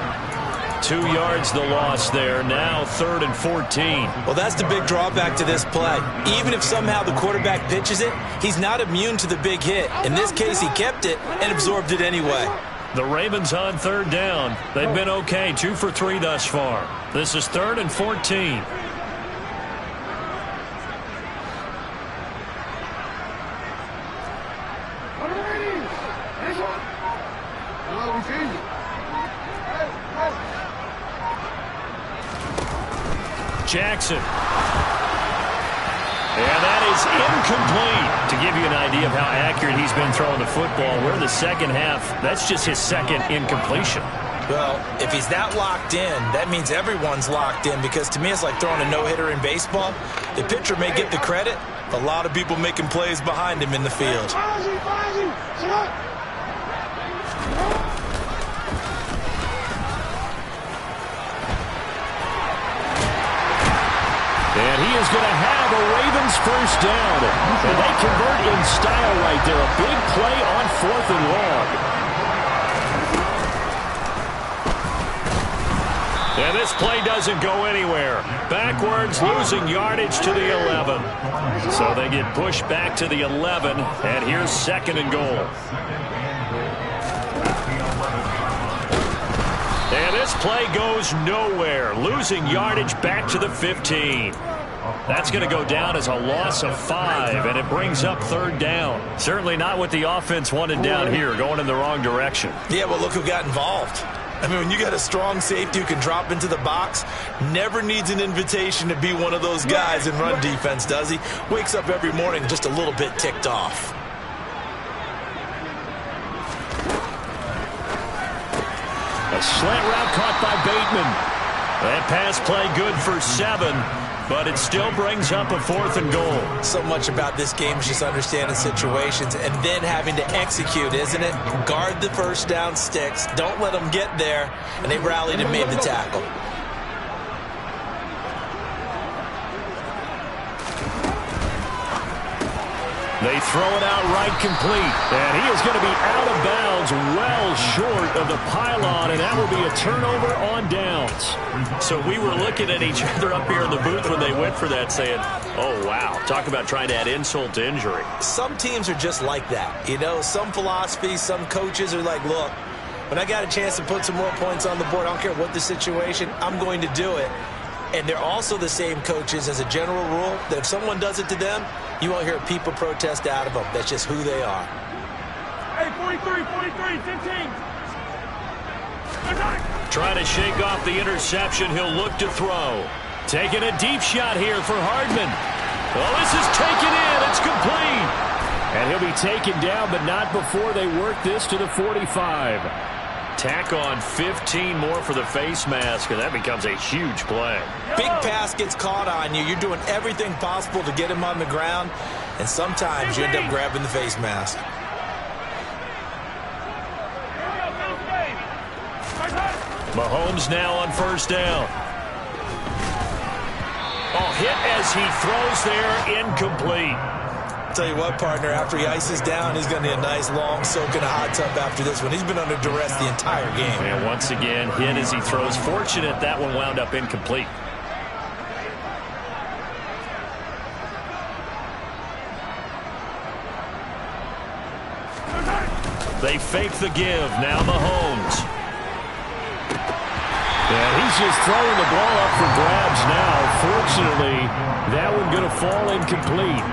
2 yards the loss there. Now 3rd and 14. Well, that's the big drawback to this play. Even if somehow the quarterback pitches it, he's not immune to the big hit. In this case, he kept it and absorbed it anyway. The Ravens on 3rd down. They've been okay, 2 for 3 thus far. This is 3rd and 14. Jackson. And that is incomplete. To give you an idea of how accurate he's been throwing the football, we're in the second half. That's just his second incompletion. Well, if he's that locked in, that means everyone's locked in, because to me it's like throwing a no-hitter in baseball. The pitcher may get the credit, a lot of people making plays behind him in the field. And he is going to have a Ravens first down. And they convert in style right there. A big play on 4th and long. And this play doesn't go anywhere. Backwards, losing yardage to the 11. So they get pushed back to the 11. And here's 2nd and goal. And this play goes nowhere. Losing yardage back to the 15. That's going to go down as a loss of 5, and it brings up 3rd down. Certainly not what the offense wanted down here, going in the wrong direction. Yeah, well, look who got involved. I mean, when you got a strong safety who can drop into the box, never needs an invitation to be one of those guys in run defense, does he? Wakes up every morning just a little bit ticked off. A slant route caught by Bateman. That pass play good for 7, but it still brings up a 4th and goal. So much about this game is just understanding situations and then having to execute, isn't it? Guard the first down sticks. Don't let them get there. And they rallied and made the tackle. They throw it out right complete. And he is going to be out of bounds well short of the pylon, and that will be a turnover on downs. So we were looking at each other up here in the booth when they went for that saying, oh, wow, talk about trying to add insult to injury. Some teams are just like that. You know, some philosophies, some coaches are like, look, when I got a chance to put some more points on the board, I don't care what the situation, I'm going to do it. And they're also the same coaches as a general rule that if someone does it to them, you won't hear people protest out of them. That's just who they are. Hey, 43, 15. Trying to shake off the interception. He'll look to throw. Taking a deep shot here for Hardman. Well, this is taken in. It's complete. And he'll be taken down, but not before they work this to the 45. Tack on 15 more for the face mask, and that becomes a huge play. Big pass gets caught on you. You're doing everything possible to get him on the ground, and sometimes you end up grabbing the face mask. Mahomes now on first down. Oh, hit as he throws there, incomplete. Tell you what, partner, after he ices down, he's going to need a nice long soak in a hot tub after this one. He's been under duress the entire game. And once again, hit as he throws. Fortunate that one wound up incomplete. They fake the give. Now Mahomes. And he's just throwing the ball up for grabs now. Fortunately, that one going to fall incomplete.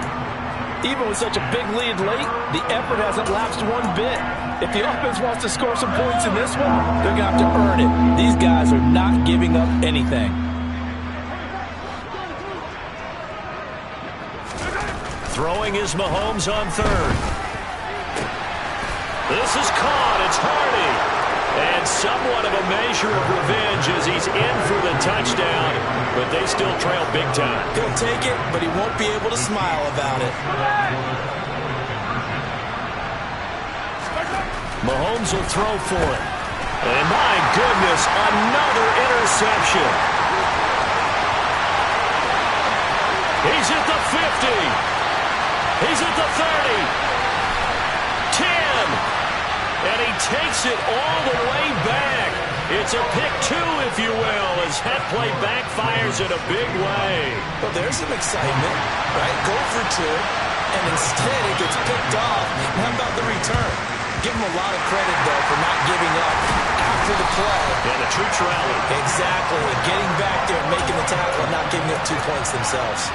Even with such a big lead late, the effort hasn't lapsed one bit. If the offense wants to score some points in this one, they're going to have to earn it. These guys are not giving up anything. Throwing is Mahomes on 3rd. This is caught. It's Hardy. And somewhat of a measure of revenge as he's in for the touchdown, but they still trail big time. He'll take it, but he won't be able to smile about it. Mahomes will throw for it. And my goodness, another interception. He's at the 50. He's at the 30. 10. And he takes it all the way back. It's a pick 2, if you will, as that play backfires in a big way. Well, there's some excitement, right? Go for 2, and instead it gets picked off. How about the return? Give him a lot of credit, though, for not giving up after the play. Yeah, the troops rally. Exactly. Getting back there and making the tackle and not giving up 2 points themselves.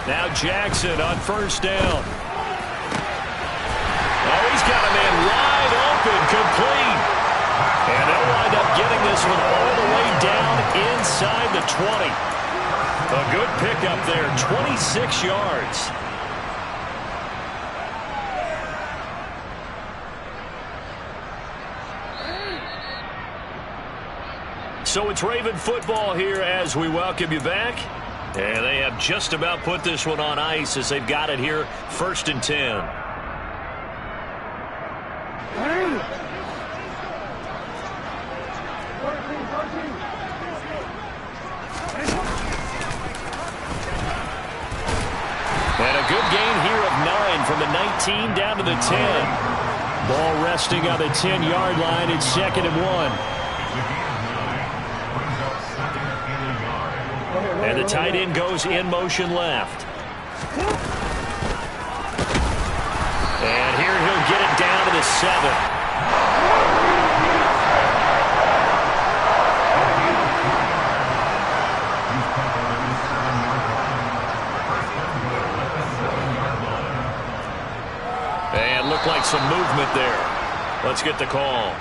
Now Jackson on first down. Oh, he's got a man wide open, complete. And they'll wind up getting this one all the way down inside the 20. A good pickup there, 26 yards. So it's Raven football here as we welcome you back. And they have just about put this one on ice as they've got it here, 1st and 10. And a good gain here of 9 from the 19 down to the 10. Ball resting on the 10-yard line. It's 2nd and 1. And the tight end goes in motion left. And here he'll get it down to the 7. And looked like some movement there. Let's get the call.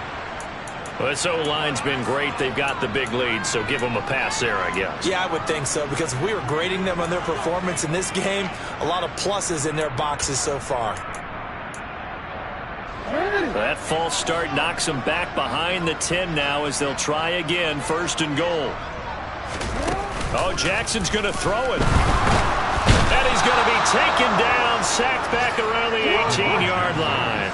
Well, this O-line's been great. They've got the big lead, so give them a pass there, I guess. Yeah, I would think so, because if we were grading them on their performance in this game, a lot of pluses in their boxes so far. That false start knocks them back behind the 10 now as they'll try again, 1st and goal. Oh, Jackson's going to throw it. And he's going to be taken down, sacked back around the 18-yard line.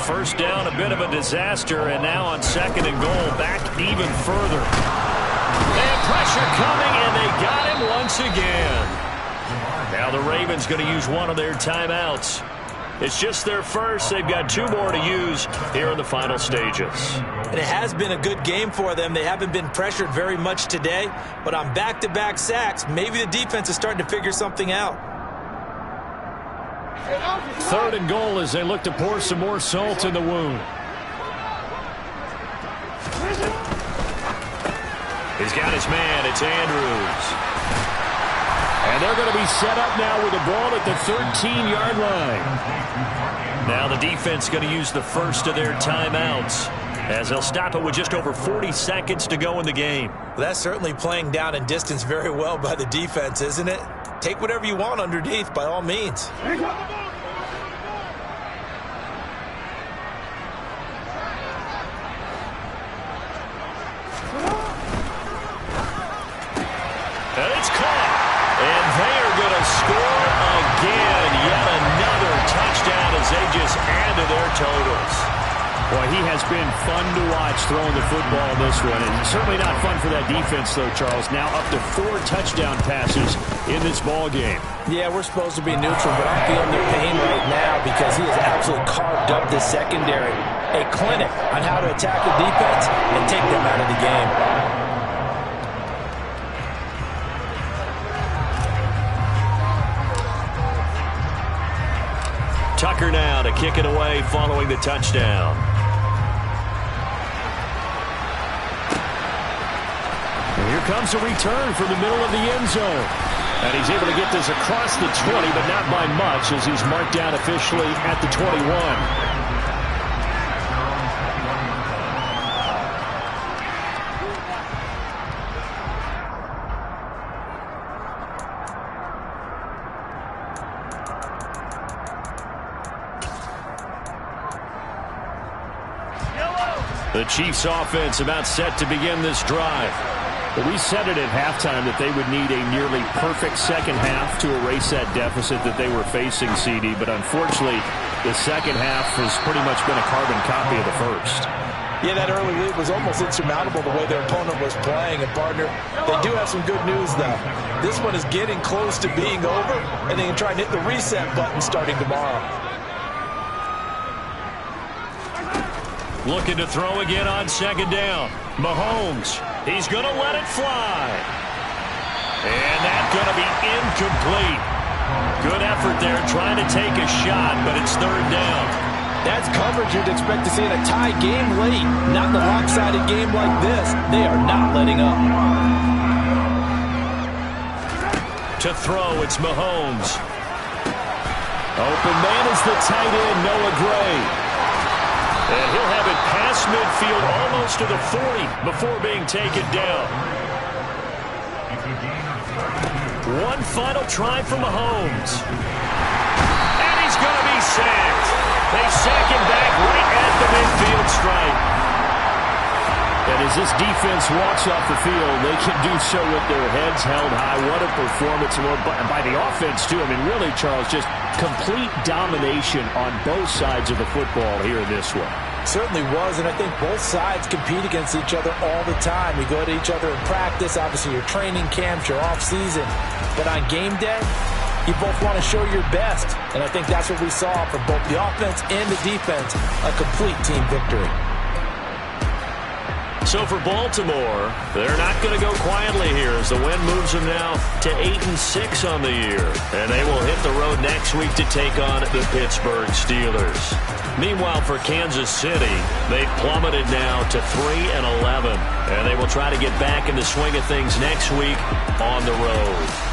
First down, a bit of a disaster, and now on 2nd and goal, back even further. And pressure coming, and they got him once again. Now the Ravens going to use one of their timeouts. It's just their first. They've got 2 more to use here in the final stages. And it has been a good game for them. They haven't been pressured very much today, but on back-to-back sacks, maybe the defense is starting to figure something out. 3rd and goal as they look to pour some more salt in the wound. He's got his man. It's Andrews. And they're going to be set up now with the ball at the 13-yard line. Now the defense going to use the first of their timeouts as they'll stop it with just over 40 seconds to go in the game. Well, that's certainly playing down and distance very well by the defense, isn't it? Take whatever you want underneath, by all means. And it's caught. And they are going to score again. Yet another touchdown as they just add to their totals. Boy, he has been fun to watch throwing the football in this one. And certainly not fun for that defense, though, Charles. Now up to 4 touchdown passes in this ball game. Yeah, we're supposed to be neutral, but I'm feeling their pain right now because he has absolutely carved up this secondary. A clinic on how to attack the defense and take them out of the game. Tucker now to kick it away following the touchdown. And here comes a return from the middle of the end zone. And he's able to get this across the 20, but not by much as he's marked down officially at the 21. The Chiefs offense about set to begin this drive. But we said it at halftime that they would need a nearly perfect second half to erase that deficit that they were facing, CD. But unfortunately, the second half has pretty much been a carbon copy of the first. Yeah, that early lead was almost insurmountable the way their opponent was playing. And, partner, they do have some good news, though. This one is getting close to being over, and they can try and hit the reset button starting tomorrow. Looking to throw again on 2nd down. Mahomes, he's going to let it fly. And that's going to be incomplete. Good effort there trying to take a shot, but it's 3rd down. That's coverage you'd expect to see in a tie game late. Not in a lopsided game like this. They are not letting up. To throw, it's Mahomes. Open man is the tight end, Noah Gray. And he'll have it past midfield almost to the 40 before being taken down. One final try for Mahomes. And he's going to be sacked. They sack him back right at the midfield stripe. And as this defense walks off the field, they can do so with their heads held high. What a performance by the offense, too. I mean, really, Charles, just complete domination on both sides of the football here in this one. Certainly was, and I think both sides compete against each other all the time. You go to each other in practice, obviously your training camps, your off-season. But on game day, you both want to show your best. And I think that's what we saw from both the offense and the defense, a complete team victory. So for Baltimore, they're not going to go quietly here as the win moves them now to 8-6 on the year. And they will hit the road next week to take on the Pittsburgh Steelers. Meanwhile, for Kansas City, they've plummeted now to 3-11. And they will try to get back in the swing of things next week on the road.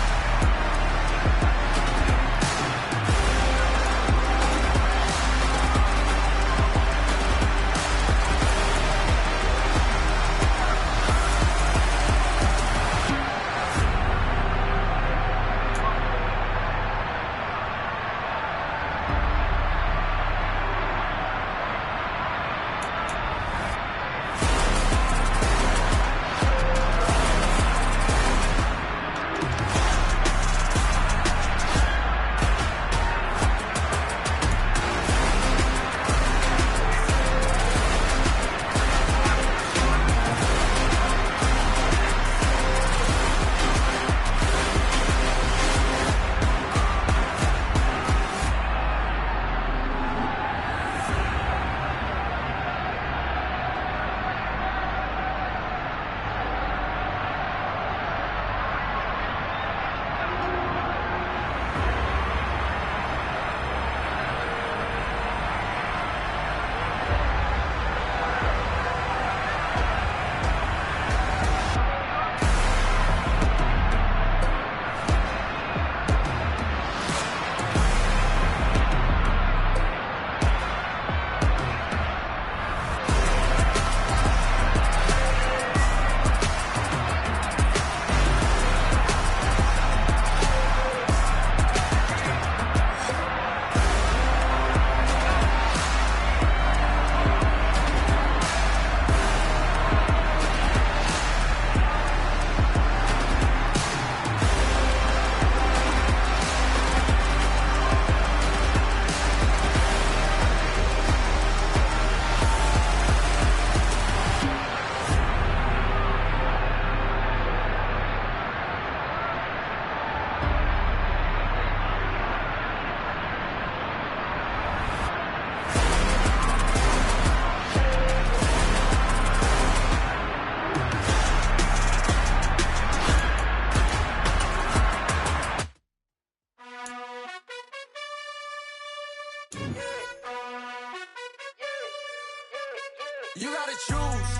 You gotta choose.